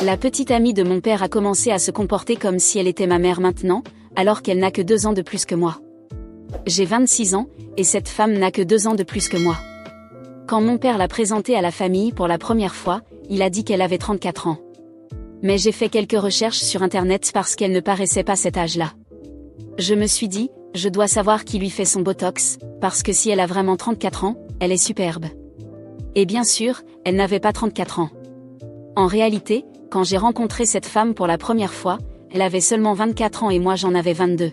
La petite amie de mon père a commencé à se comporter comme si elle était ma mère maintenant, alors qu'elle n'a que 2 ans de plus que moi. J'ai 26 ans, et cette femme n'a que 2 ans de plus que moi. Quand mon père l'a présentée à la famille pour la première fois, il a dit qu'elle avait 34 ans. Mais j'ai fait quelques recherches sur internet parce qu'elle ne paraissait pas cet âge-là. Je me suis dit, je dois savoir qui lui fait son botox, parce que si elle a vraiment 34 ans, elle est superbe. Et bien sûr, elle n'avait pas 34 ans. En réalité, quand j'ai rencontré cette femme pour la première fois, elle avait seulement 24 ans et moi j'en avais 22.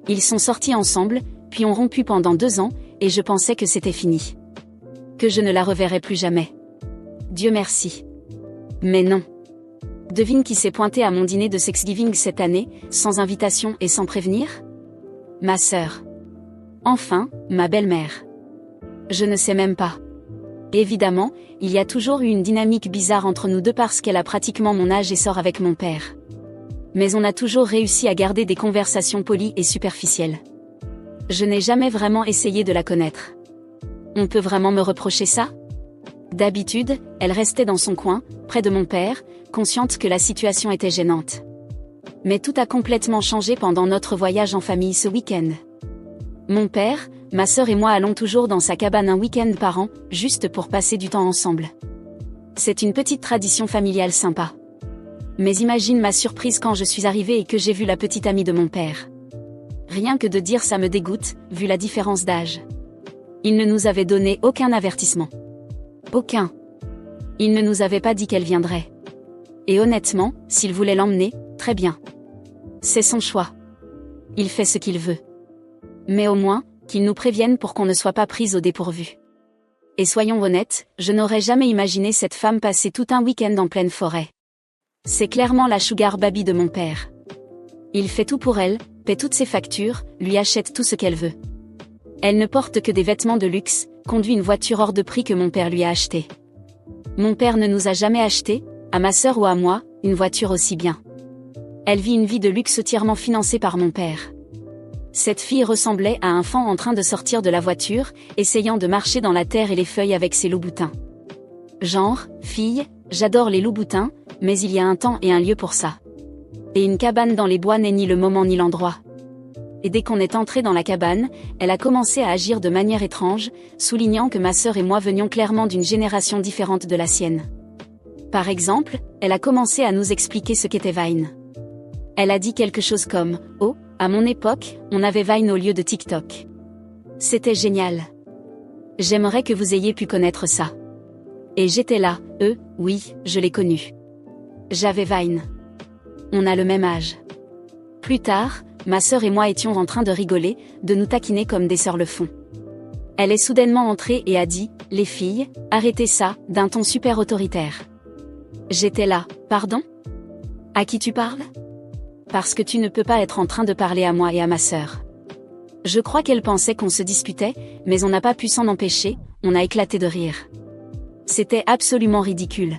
Ils sont sortis ensemble, puis ont rompu pendant 2 ans, et je pensais que c'était fini. Que je ne la reverrais plus jamais. Dieu merci. Mais non. Devine qui s'est pointé à mon dîner de Thanksgiving cette année, sans invitation et sans prévenir? Ma sœur. Enfin, ma belle-mère. Je ne sais même pas. Évidemment, il y a toujours eu une dynamique bizarre entre nous deux parce qu'elle a pratiquement mon âge et sort avec mon père. Mais on a toujours réussi à garder des conversations polies et superficielles. Je n'ai jamais vraiment essayé de la connaître. On peut vraiment me reprocher ça? D'habitude, elle restait dans son coin, près de mon père, consciente que la situation était gênante. Mais tout a complètement changé pendant notre voyage en famille ce week-end. Mon père, ma sœur et moi allons toujours dans sa cabane un week-end par an, juste pour passer du temps ensemble. C'est une petite tradition familiale sympa. Mais imagine ma surprise quand je suis arrivée et que j'ai vu la petite amie de mon père. Rien que de dire ça me dégoûte, vu la différence d'âge. Il ne nous avait donné aucun avertissement. Aucun. Il ne nous avait pas dit qu'elle viendrait. Et honnêtement, s'il voulait l'emmener, très bien. C'est son choix. Il fait ce qu'il veut. Mais au moins, qu'il nous prévienne pour qu'on ne soit pas prise au dépourvu. Et soyons honnêtes, je n'aurais jamais imaginé cette femme passer tout un week-end en pleine forêt. C'est clairement la sugar baby de mon père. Il fait tout pour elle, paie toutes ses factures, lui achète tout ce qu'elle veut. Elle ne porte que des vêtements de luxe, conduit une voiture hors de prix que mon père lui a achetée. Mon père ne nous a jamais acheté, à ma sœur ou à moi, une voiture aussi bien. Elle vit une vie de luxe entièrement financée par mon père. Cette fille ressemblait à un fan en train de sortir de la voiture, essayant de marcher dans la terre et les feuilles avec ses loups-boutins. Genre, fille, j'adore les loups-boutins, mais il y a un temps et un lieu pour ça. Et une cabane dans les bois n'est ni le moment ni l'endroit. Et dès qu'on est entré dans la cabane, elle a commencé à agir de manière étrange, soulignant que ma sœur et moi venions clairement d'une génération différente de la sienne. Par exemple, elle a commencé à nous expliquer ce qu'était Vine. Elle a dit quelque chose comme « Oh, à mon époque, on avait Vine au lieu de TikTok. C'était génial. J'aimerais que vous ayez pu connaître ça. » Et j'étais là, oui, je l'ai connu. J'avais Vine. On a le même âge. Plus tard, ma sœur et moi étions en train de rigoler, de nous taquiner comme des sœurs le font. Elle est soudainement entrée et a dit « Les filles, arrêtez ça », d'un ton super autoritaire. J'étais là, pardon? À qui tu parles? Parce que tu ne peux pas être en train de parler à moi et à ma sœur. Je crois qu'elle pensait qu'on se disputait, mais on n'a pas pu s'en empêcher, on a éclaté de rire. C'était absolument ridicule.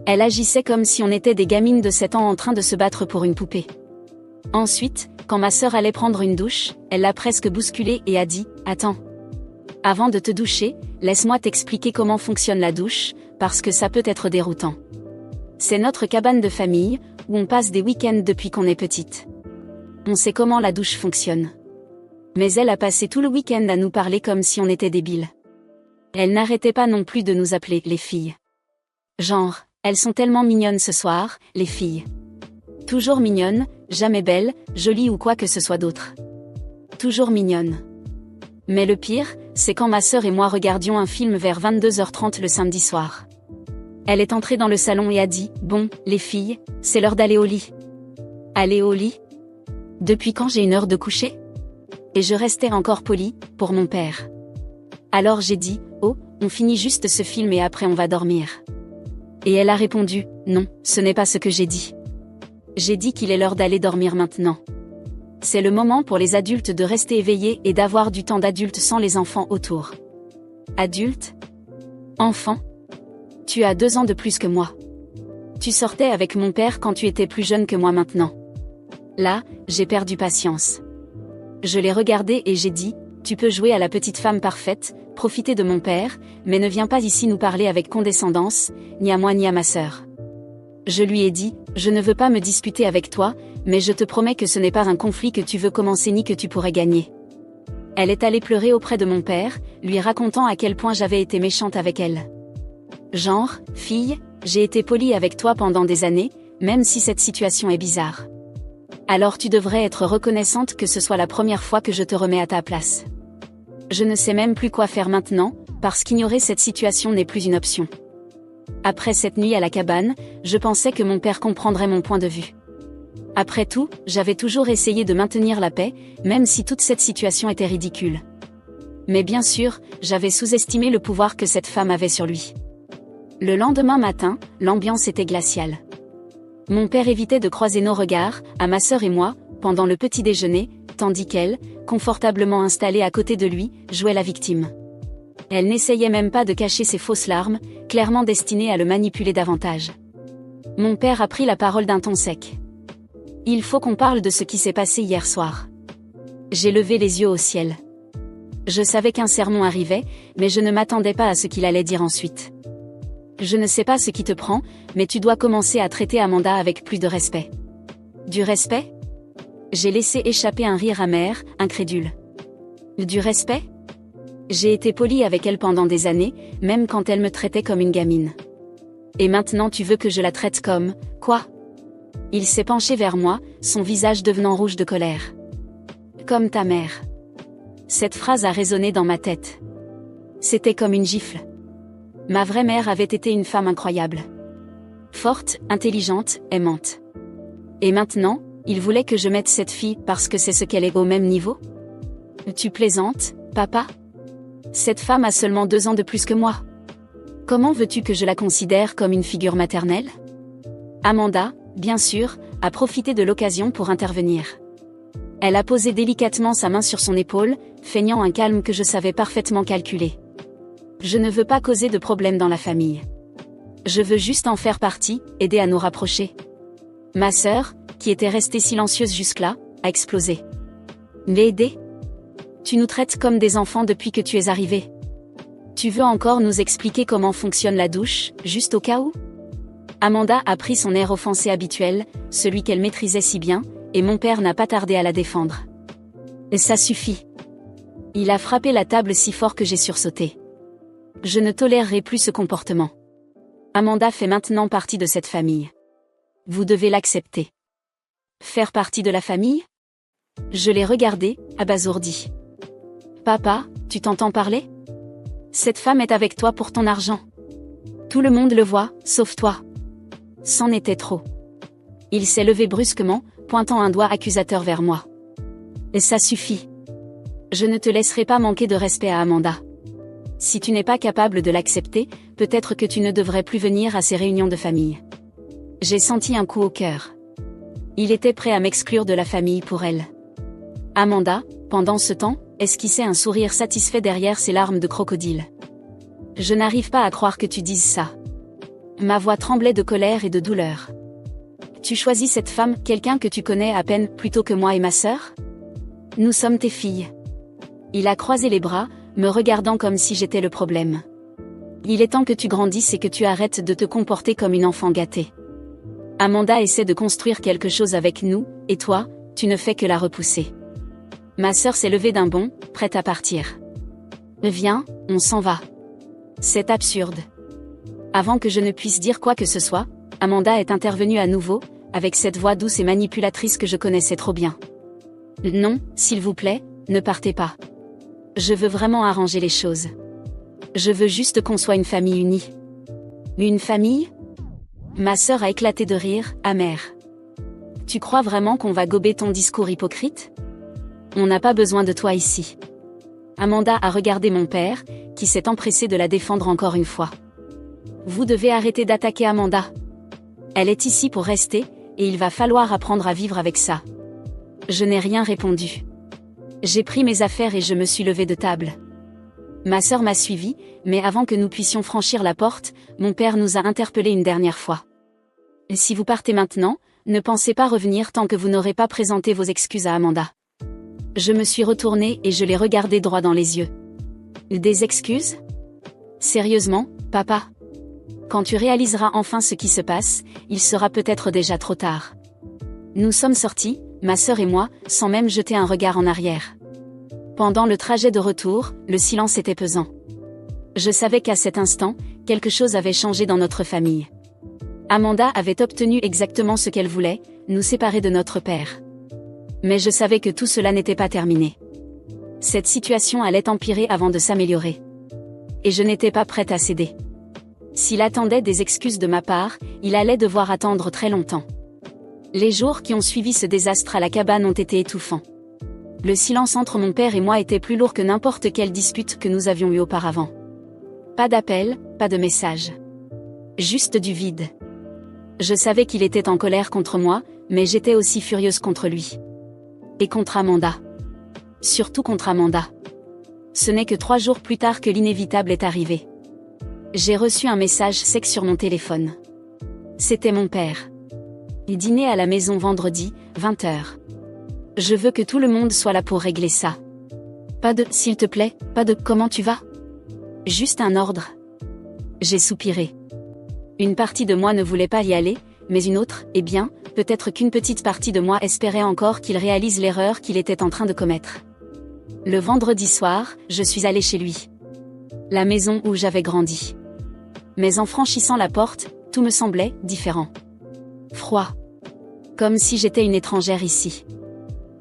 Elle agissait comme si on était des gamines de 7 ans en train de se battre pour une poupée. Ensuite, quand ma sœur allait prendre une douche, elle l'a presque bousculée et a dit « Attends. Avant de te doucher, laisse-moi t'expliquer comment fonctionne la douche, parce que ça peut être déroutant. C'est notre cabane de famille, où on passe des week-ends depuis qu'on est petite. On sait comment la douche fonctionne. » Mais elle a passé tout le week-end à nous parler comme si on était débiles. Elle n'arrêtait pas non plus de nous appeler « les filles ». Genre, elles sont tellement mignonnes ce soir, les filles. Toujours mignonnes, jamais belles, jolies ou quoi que ce soit d'autre. Toujours mignonnes. Mais le pire, c'est quand ma sœur et moi regardions un film vers 22h30 le samedi soir. Elle est entrée dans le salon et a dit « Bon, les filles, c'est l'heure d'aller au lit. » Aller au lit? Depuis quand j'ai une heure de coucher? Et je restais encore polie, pour mon père. Alors j'ai dit « Oh, on finit juste ce film et après on va dormir. » Et elle a répondu « Non, ce n'est pas ce que j'ai dit. J'ai dit qu'il est l'heure d'aller dormir maintenant. C'est le moment pour les adultes de rester éveillés et d'avoir du temps d'adulte sans les enfants autour. » Adulte? Enfant? Tu as 2 ans de plus que moi. Tu sortais avec mon père quand tu étais plus jeune que moi maintenant. Là, j'ai perdu patience. Je l'ai regardé et j'ai dit, tu peux jouer à la petite femme parfaite, profiter de mon père, mais ne viens pas ici nous parler avec condescendance, ni à moi ni à ma sœur. Je lui ai dit, je ne veux pas me disputer avec toi, mais je te promets que ce n'est pas un conflit que tu veux commencer ni que tu pourrais gagner. Elle est allée pleurer auprès de mon père, lui racontant à quel point j'avais été méchante avec elle. Genre, fille, j'ai été polie avec toi pendant des années, même si cette situation est bizarre. Alors tu devrais être reconnaissante que ce soit la première fois que je te remets à ta place. Je ne sais même plus quoi faire maintenant, parce qu'ignorer cette situation n'est plus une option. Après cette nuit à la cabane, je pensais que mon père comprendrait mon point de vue. Après tout, j'avais toujours essayé de maintenir la paix, même si toute cette situation était ridicule. Mais bien sûr, j'avais sous-estimé le pouvoir que cette femme avait sur lui. Le lendemain matin, l'ambiance était glaciale. Mon père évitait de croiser nos regards, à ma sœur et moi, pendant le petit déjeuner, tandis qu'elle, confortablement installée à côté de lui, jouait la victime. Elle n'essayait même pas de cacher ses fausses larmes, clairement destinées à le manipuler davantage. Mon père a pris la parole d'un ton sec. Il faut qu'on parle de ce qui s'est passé hier soir. J'ai levé les yeux au ciel. Je savais qu'un sermon arrivait, mais je ne m'attendais pas à ce qu'il allait dire ensuite. Je ne sais pas ce qui te prend, mais tu dois commencer à traiter Amanda avec plus de respect. Du respect ? J'ai laissé échapper un rire amer, incrédule. Du respect ? J'ai été polie avec elle pendant des années, même quand elle me traitait comme une gamine. Et maintenant tu veux que je la traite comme, quoi ? Il s'est penché vers moi, son visage devenant rouge de colère. Comme ta mère. Cette phrase a résonné dans ma tête. C'était comme une gifle. Ma vraie mère avait été une femme incroyable. Forte, intelligente, aimante. Et maintenant, il voulait que je mette cette fille parce que c'est ce qu'elle est au même niveau ? Tu plaisantes, papa ? Cette femme a seulement 2 ans de plus que moi. Comment veux-tu que je la considère comme une figure maternelle ? Amanda, bien sûr, a profité de l'occasion pour intervenir. Elle a posé délicatement sa main sur son épaule, feignant un calme que je savais parfaitement calculer. Je ne veux pas causer de problème dans la famille. Je veux juste en faire partie, aider à nous rapprocher. Ma sœur, qui était restée silencieuse jusque-là, a explosé. L'aider ? Tu nous traites comme des enfants depuis que tu es arrivé. Tu veux encore nous expliquer comment fonctionne la douche, juste au cas où ? Amanda a pris son air offensé habituel, celui qu'elle maîtrisait si bien, et mon père n'a pas tardé à la défendre. Ça suffit. Il a frappé la table si fort que j'ai sursauté. Je ne tolérerai plus ce comportement. Amanda fait maintenant partie de cette famille. Vous devez l'accepter. Faire partie de la famille ? Je l'ai regardé, abasourdi. Papa, tu t'entends parler ? Cette femme est avec toi pour ton argent. Tout le monde le voit, sauf toi. C'en était trop. Il s'est levé brusquement, pointant un doigt accusateur vers moi. Et ça suffit. Je ne te laisserai pas manquer de respect à Amanda. Si tu n'es pas capable de l'accepter, peut-être que tu ne devrais plus venir à ces réunions de famille. J'ai senti un coup au cœur. Il était prêt à m'exclure de la famille pour elle. Amanda, pendant ce temps, esquissait un sourire satisfait derrière ses larmes de crocodile. Je n'arrive pas à croire que tu dises ça. Ma voix tremblait de colère et de douleur. Tu choisis cette femme, quelqu'un que tu connais à peine, plutôt que moi et ma sœur ? Nous sommes tes filles. Il a croisé les bras, me regardant comme si j'étais le problème. Il est temps que tu grandisses et que tu arrêtes de te comporter comme une enfant gâtée. Amanda essaie de construire quelque chose avec nous, et toi, tu ne fais que la repousser. Ma sœur s'est levée d'un bond, prête à partir. Viens, on s'en va. C'est absurde. Avant que je ne puisse dire quoi que ce soit, Amanda est intervenue à nouveau, avec cette voix douce et manipulatrice que je connaissais trop bien. Non, s'il vous plaît, ne partez pas. Je veux vraiment arranger les choses. Je veux juste qu'on soit une famille unie. Une famille ? Ma sœur a éclaté de rire, amère. Tu crois vraiment qu'on va gober ton discours hypocrite ? On n'a pas besoin de toi ici. Amanda a regardé mon père, qui s'est empressé de la défendre encore une fois. Vous devez arrêter d'attaquer Amanda. Elle est ici pour rester, et il va falloir apprendre à vivre avec ça. Je n'ai rien répondu. J'ai pris mes affaires et je me suis levée de table. Ma sœur m'a suivi, mais avant que nous puissions franchir la porte, mon père nous a interpellés une dernière fois. Si vous partez maintenant, ne pensez pas revenir tant que vous n'aurez pas présenté vos excuses à Amanda. Je me suis retournée et je l'ai regardé droit dans les yeux. Des excuses ? Sérieusement, papa ? Quand tu réaliseras enfin ce qui se passe, il sera peut-être déjà trop tard. Nous sommes sortis, ma sœur et moi, sans même jeter un regard en arrière. Pendant le trajet de retour, le silence était pesant. Je savais qu'à cet instant, quelque chose avait changé dans notre famille. Amanda avait obtenu exactement ce qu'elle voulait, nous séparer de notre père. Mais je savais que tout cela n'était pas terminé. Cette situation allait empirer avant de s'améliorer. Et je n'étais pas prête à céder. S'il attendait des excuses de ma part, il allait devoir attendre très longtemps. Les jours qui ont suivi ce désastre à la cabane ont été étouffants. Le silence entre mon père et moi était plus lourd que n'importe quelle dispute que nous avions eue auparavant. Pas d'appel, pas de message. Juste du vide. Je savais qu'il était en colère contre moi, mais j'étais aussi furieuse contre lui. Et contre Amanda. Surtout contre Amanda. Ce n'est que 3 jours plus tard que l'inévitable est arrivé. J'ai reçu un message sec sur mon téléphone. C'était mon père. Il dînait à la maison vendredi, 20h. Je veux que tout le monde soit là pour régler ça. Pas de « s'il te plaît », pas de « comment tu vas ». Juste un ordre. J'ai soupiré. Une partie de moi ne voulait pas y aller, mais une autre, eh bien, peut-être qu'une petite partie de moi espérait encore qu'il réalise l'erreur qu'il était en train de commettre. Le vendredi soir, je suis allée chez lui. La maison où j'avais grandi. Mais en franchissant la porte, tout me semblait différent. Froid. Comme si j'étais une étrangère ici.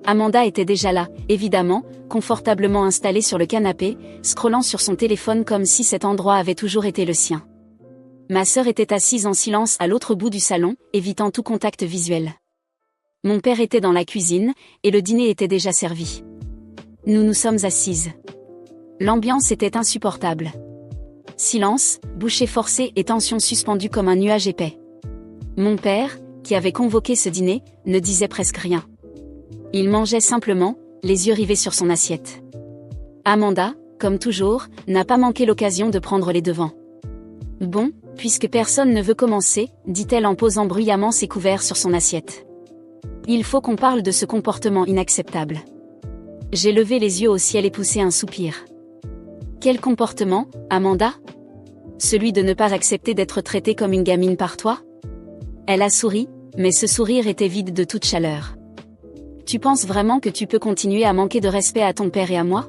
Amanda était déjà là, évidemment, confortablement installée sur le canapé, scrollant sur son téléphone comme si cet endroit avait toujours été le sien. Ma sœur était assise en silence à l'autre bout du salon, évitant tout contact visuel. Mon père était dans la cuisine, et le dîner était déjà servi. Nous nous sommes assises. L'ambiance était insupportable. Silence, bouchées forcées et tension suspendue comme un nuage épais. Mon père, qui avait convoqué ce dîner, ne disait presque rien. Il mangeait simplement, les yeux rivés sur son assiette. Amanda, comme toujours, n'a pas manqué l'occasion de prendre les devants. Bon, puisque personne ne veut commencer, dit-elle en posant bruyamment ses couverts sur son assiette. Il faut qu'on parle de ce comportement inacceptable. J'ai levé les yeux au ciel et poussé un soupir. Quel comportement, Amanda? Celui de ne pas accepter d'être traitée comme une gamine par toi? Elle a souri, mais ce sourire était vide de toute chaleur. Tu penses vraiment que tu peux continuer à manquer de respect à ton père et à moi?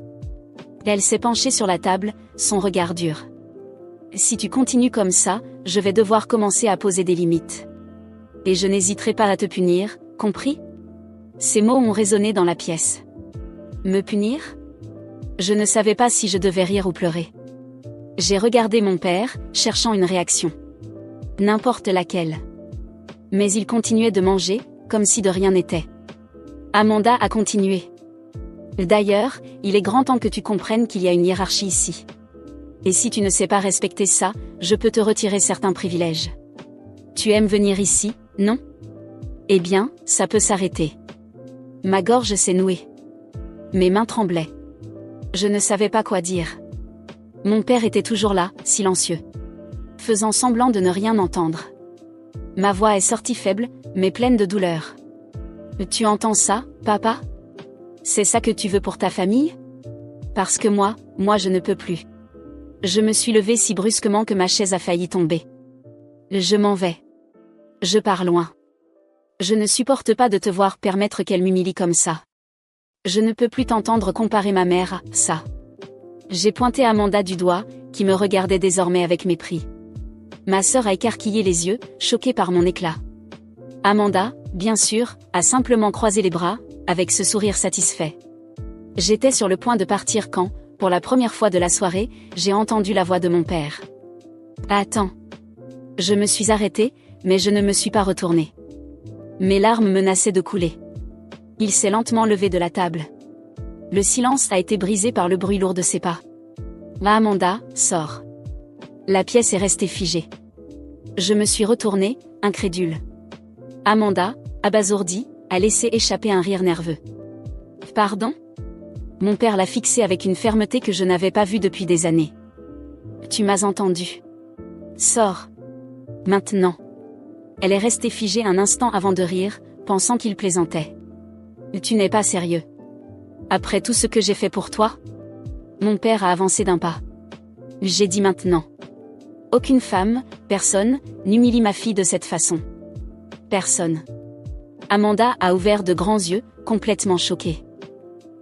Elle s'est penchée sur la table, son regard dur. Si tu continues comme ça, je vais devoir commencer à poser des limites. Et je n'hésiterai pas à te punir, compris? Ces mots ont résonné dans la pièce. Me punir? Je ne savais pas si je devais rire ou pleurer. J'ai regardé mon père, cherchant une réaction. N'importe laquelle. Mais il continuait de manger, comme si de rien n'était. Amanda a continué. D'ailleurs, il est grand temps que tu comprennes qu'il y a une hiérarchie ici. Et si tu ne sais pas respecter ça, je peux te retirer certains privilèges. Tu aimes venir ici, non? Eh bien, ça peut s'arrêter. Ma gorge s'est nouée. Mes mains tremblaient. Je ne savais pas quoi dire. Mon père était toujours là, silencieux. Faisant semblant de ne rien entendre. Ma voix est sortie faible, mais pleine de douleur. Tu entends ça, papa? C'est ça que tu veux pour ta famille? Parce que moi je ne peux plus. Je me suis levée si brusquement que ma chaise a failli tomber. Je m'en vais. Je pars loin. Je ne supporte pas de te voir permettre qu'elle m'humilie comme ça. Je ne peux plus t'entendre comparer ma mère à ça. J'ai pointé Amanda du doigt, qui me regardait désormais avec mépris. Ma sœur a écarquillé les yeux, choquée par mon éclat. Amanda, bien sûr, a simplement croisé les bras, avec ce sourire satisfait. J'étais sur le point de partir quand, pour la première fois de la soirée, j'ai entendu la voix de mon père. Attends. Je me suis arrêtée, mais je ne me suis pas retournée. Mes larmes menaçaient de couler. Il s'est lentement levé de la table. Le silence a été brisé par le bruit lourd de ses pas. Amanda, sors. La pièce est restée figée. Je me suis retournée, incrédule. Amanda, abasourdie, a laissé échapper un rire nerveux. Pardon? Mon père l'a fixé avec une fermeté que je n'avais pas vue depuis des années. Tu m'as entendu. Sors. Maintenant. Elle est restée figée un instant avant de rire, pensant qu'il plaisantait. Tu n'es pas sérieux. Après tout ce que j'ai fait pour toi? Mon père a avancé d'un pas. J'ai dit maintenant. Aucune femme, personne, n'humilie ma fille de cette façon. Personne. Amanda a ouvert de grands yeux, complètement choquée.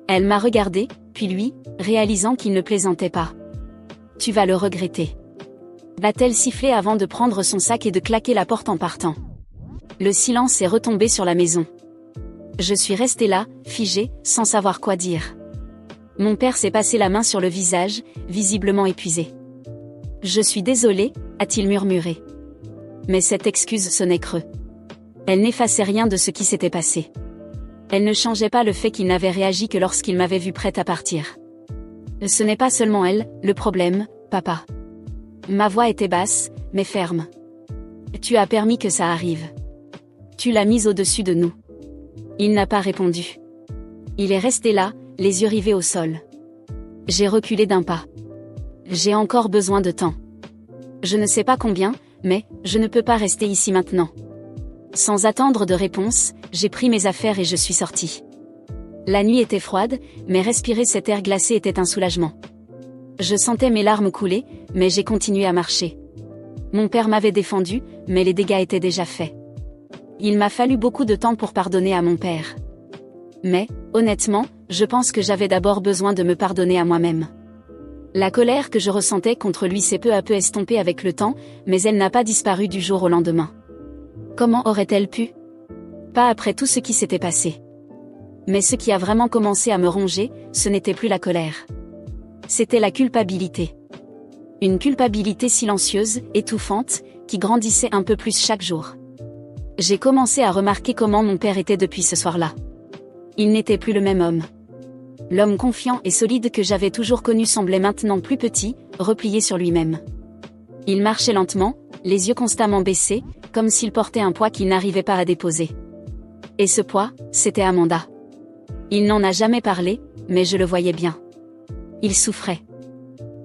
Elle m'a regardé, puis lui, réalisant qu'il ne plaisantait pas. Tu vas le regretter. Va-t-elle siffler avant de prendre son sac et de claquer la porte en partant. Le silence est retombé sur la maison. Je suis restée là, figée, sans savoir quoi dire. Mon père s'est passé la main sur le visage, visiblement épuisé. Je suis désolée, a-t-il murmuré. Mais cette excuse sonnait creux. Elle n'effaçait rien de ce qui s'était passé. Elle ne changeait pas le fait qu'il n'avait réagi que lorsqu'il m'avait vue prête à partir. Ce n'est pas seulement elle, le problème, papa. Ma voix était basse, mais ferme. Tu as permis que ça arrive. Tu l'as mise au-dessus de nous. Il n'a pas répondu. Il est resté là, les yeux rivés au sol. J'ai reculé d'un pas. J'ai encore besoin de temps. Je ne sais pas combien, mais je ne peux pas rester ici maintenant. Sans attendre de réponse, j'ai pris mes affaires et je suis sortie. La nuit était froide, mais respirer cet air glacé était un soulagement. Je sentais mes larmes couler, mais j'ai continué à marcher. Mon père m'avait défendu, mais les dégâts étaient déjà faits. Il m'a fallu beaucoup de temps pour pardonner à mon père. Mais, honnêtement, je pense que j'avais d'abord besoin de me pardonner à moi-même. La colère que je ressentais contre lui s'est peu à peu estompée avec le temps, mais elle n'a pas disparu du jour au lendemain. Comment aurait-elle pu? Pas après tout ce qui s'était passé. Mais ce qui a vraiment commencé à me ronger, ce n'était plus la colère. C'était la culpabilité. Une culpabilité silencieuse, étouffante, qui grandissait un peu plus chaque jour. J'ai commencé à remarquer comment mon père était depuis ce soir-là. Il n'était plus le même homme. L'homme confiant et solide que j'avais toujours connu semblait maintenant plus petit, replié sur lui-même. Il marchait lentement, les yeux constamment baissés, comme s'il portait un poids qu'il n'arrivait pas à déposer. Et ce poids, c'était Amanda. Il n'en a jamais parlé, mais je le voyais bien. Il souffrait.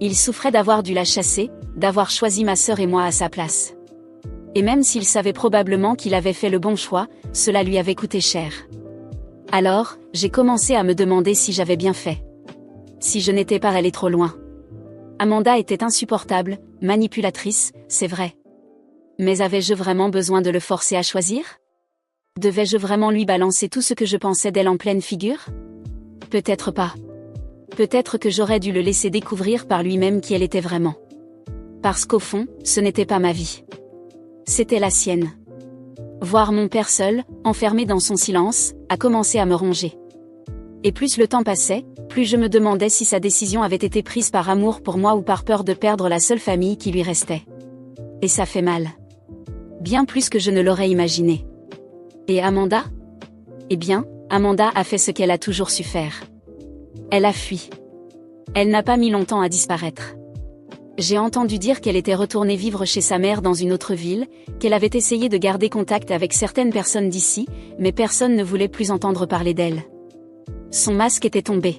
Il souffrait d'avoir dû la chasser, d'avoir choisi ma sœur et moi à sa place. Et même s'il savait probablement qu'il avait fait le bon choix, cela lui avait coûté cher. Alors, j'ai commencé à me demander si j'avais bien fait. Si je n'étais pas allée trop loin. Amanda était insupportable, manipulatrice, c'est vrai. Mais avais-je vraiment besoin de le forcer à choisir? Devais-je vraiment lui balancer tout ce que je pensais d'elle en pleine figure? Peut-être pas. Peut-être que j'aurais dû le laisser découvrir par lui-même qui elle était vraiment. Parce qu'au fond, ce n'était pas ma vie. C'était la sienne. Voir mon père seul, enfermé dans son silence, a commencé à me ronger. Et plus le temps passait, plus je me demandais si sa décision avait été prise par amour pour moi ou par peur de perdre la seule famille qui lui restait. Et ça fait mal. Bien plus que je ne l'aurais imaginé. Et Amanda? Eh bien, Amanda a fait ce qu'elle a toujours su faire. Elle a fui. Elle n'a pas mis longtemps à disparaître. J'ai entendu dire qu'elle était retournée vivre chez sa mère dans une autre ville, qu'elle avait essayé de garder contact avec certaines personnes d'ici, mais personne ne voulait plus entendre parler d'elle. Son masque était tombé.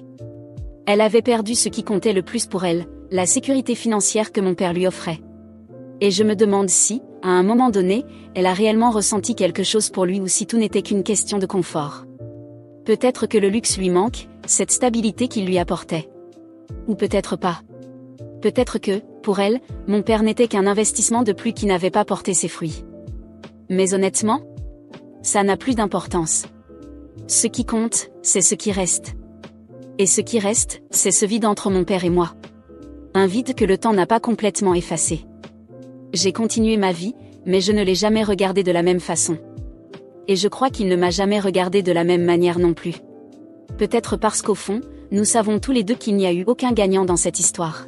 Elle avait perdu ce qui comptait le plus pour elle, la sécurité financière que mon père lui offrait. Et je me demande si, à un moment donné, elle a réellement ressenti quelque chose pour lui ou si tout n'était qu'une question de confort. Peut-être que le luxe lui manque, cette stabilité qu'il lui apportait. Ou peut-être pas. Peut-être que, pour elle, mon père n'était qu'un investissement de plus qui n'avait pas porté ses fruits. Mais honnêtement, ça n'a plus d'importance. Ce qui compte, c'est ce qui reste. Et ce qui reste, c'est ce vide entre mon père et moi. Un vide que le temps n'a pas complètement effacé. J'ai continué ma vie, mais je ne l'ai jamais regardé de la même façon. Et je crois qu'il ne m'a jamais regardé de la même manière non plus. Peut-être parce qu'au fond, nous savons tous les deux qu'il n'y a eu aucun gagnant dans cette histoire.